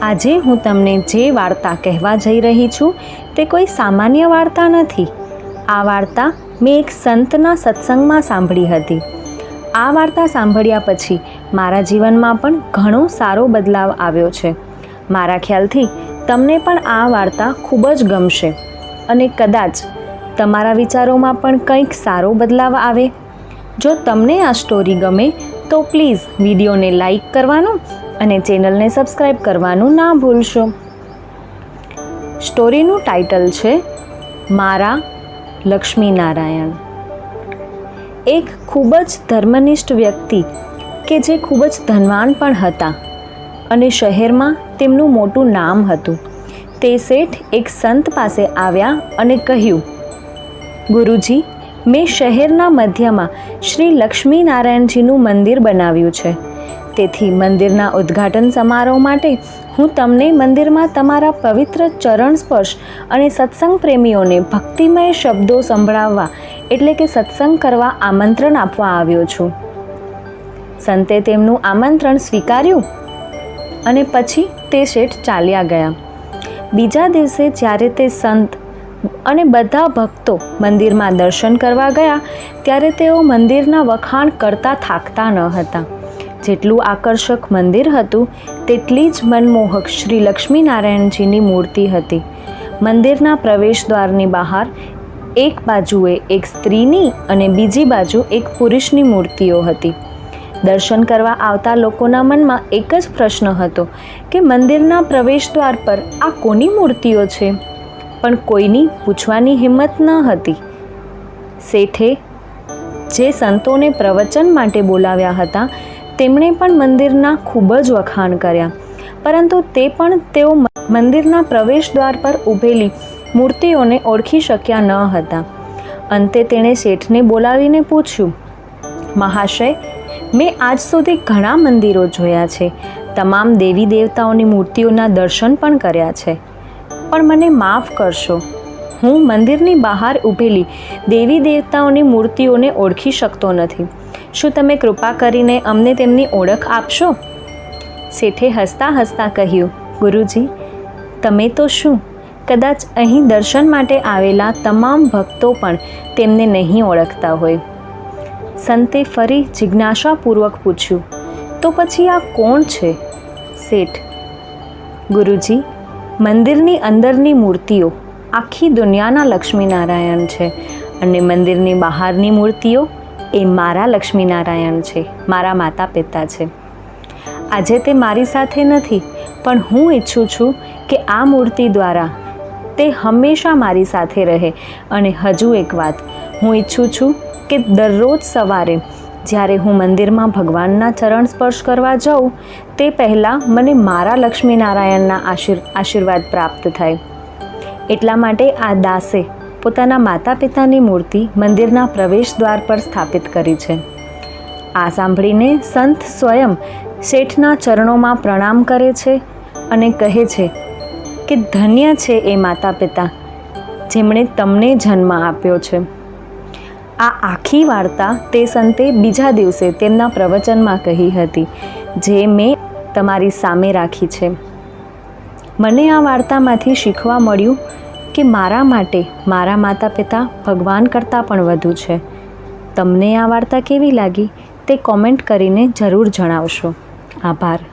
આજે હું તમને જે વાર્તા કહેવા જઈ રહી છું તે કોઈ સામાન્ય વાર્તા નથી. આ વાર્તા મેં એક સંતના સત્સંગમાં સાંભળી હતી. આ વાર્તા સાંભળ્યા પછી મારા જીવનમાં પણ ઘણો સારો બદલાવ આવ્યો છે. મારા ખ્યાલથી તમને પણ આ વાર્તા ખૂબ જ ગમશે અને કદાચ તમારા વિચારોમાં પણ કંઈક સારો બદલાવ આવે. જો તમને આ સ્ટોરી ગમે તો પ્લીઝ વિડીયોને લાઈક કરવાનું અને ચેનલને સબસ્ક્રાઈબ કરવાનું ના ભૂલશો. સ્ટોરીનું ટાઇટલ છે મારા લક્ષ્મીનારાયણ. એક ખૂબ જ ધર્મનિષ્ઠ વ્યક્તિ કે જે ખૂબ જ ધનવાન પણ હતા અને શહેરમાં તેમનું મોટું નામ હતું, તે શેઠ એક સંત પાસે આવ્યા અને કહ્યું, ગુરુજી, મેં શહેરના મધ્યમાં શ્રી લક્ષ્મીનારાયણજીનું મંદિર બનાવ્યું છે. તેથી મંદિરના ઉદ્ઘાટન સમારોહ માટે હું તમને મંદિરમાં તમારા પવિત્ર ચરણ સ્પર્શ અને સત્સંગ પ્રેમીઓને ભક્તિમય શબ્દો સંભળાવવા એટલે કે સત્સંગ કરવા આમંત્રણ આપવા આવ્યો છું. સંતે તેમનું આમંત્રણ સ્વીકાર્યું અને પછી તે શેઠ ચાલ્યા ગયા. બીજા દિવસે જ્યારે તે સંત અને બધા ભક્તો મંદિરમાં દર્શન કરવા ગયા ત્યારે તેઓ મંદિરના વખાણ કરતા થાકતા ન હતા. જેટલું આકર્ષક મંદિર હતું તેટલી જ મનમોહક શ્રી લક્ષ્મીનારાયણજીની મૂર્તિ હતી. મંદિરના પ્રવેશદ્વારની બહાર એક બાજુએ એક સ્ત્રીની અને બીજી બાજુ એક પુરુષની મૂર્તિઓ હતી. દર્શન કરવા આવતા લોકોના મનમાં એક જ પ્રશ્ન હતો કે મંદિરના પ્રવેશદ્વાર પર આ કોની મૂર્તિઓ છે? પણ કોઈની પૂછવાની હિંમત ન હતી. શેઠે જે સંતોને પ્રવચન માટે બોલાવ્યા હતા તેમણે પણ મંદિરના ખૂબ જ વખાણ કર્યા, પરંતુ તે પણ તેઓ મંદિરના પ્રવેશદ્વાર પર ઊભેલી મૂર્તિઓને ઓળખી શક્યા ન હતા. અંતે તેણે શેઠને બોલાવીને પૂછ્યું, મહાશય, મેં આજ સુધી ઘણા મંદિરો જોયા છે, તમામ દેવી દેવતાઓની મૂર્તિઓના દર્શન પણ કર્યા છે, પણ મને માફ કરશો, હું મંદિરની બહાર ઊભેલી દેવી દેવતાઓની મૂર્તિઓને ઓળખી શકતો નથી. શું તમે કૃપા કરીને અમને તેમની ઓળખ આપશો? શેઠે હસતા હસતા કહ્યું, ગુરુજી, તમે તો શું, કદાચ અહીં દર્શન માટે આવેલા તમામ ભક્તો પણ તેમને નહીં ઓળખતા હોય. સંતે ફરી જિજ્ઞાસાપૂર્વક પૂછ્યું, તો પછી આ કોણ છે? શેઠ, ગુરુજી, મંદિરની અંદરની મૂર્તિઓ આખી દુનિયાના લક્ષ્મીનારાયણ છે અને મંદિરની બહારની મૂર્તિઓ એ મારા લક્ષ્મીનારાયણ છે, મારા માતા પિતા છે. આજે તે મારી સાથે નથી, પણ હું ઈચ્છું છું કે આ મૂર્તિ દ્વારા તે હંમેશા મારી સાથે રહે. અને હજુ એક વાત, હું ઈચ્છું છું કે દરરોજ સવારે જ્યારે હું મંદિરમાં ભગવાનના ચરણ સ્પર્શ કરવા જાઉં તે પહેલાં મને મારા લક્ષ્મીનારાયણના આશીર્વાદ પ્રાપ્ત થાય. એટલા માટે આ દાસે પોતાના માતા પિતાની મૂર્તિ મંદિરના પ્રવેશદ્વાર પર સ્થાપિત કરી છે. આ સાંભળીને સંત સ્વયં શેઠના ચરણોમાં પ્રણામ કરે છે અને કહે છે કે ધન્ય છે એ માતા પિતા જેમણે તમને જન્મ આપ્યો છે. આ આખી વાર્તા તે સંતે બીજા દિવસે તેમના પ્રવચનમાં કહી હતી, જે મેં તમારી સામે રાખી છે. મને આ વાર્તામાંથી શીખવા મળ્યું કે મારા માટે મારા માતા પિતા ભગવાન કરતાં પણ વધુ છે. તમને આ વાર્તા કેવી લાગી તે કોમેન્ટ કરીને જરૂર જણાવશો. આભાર.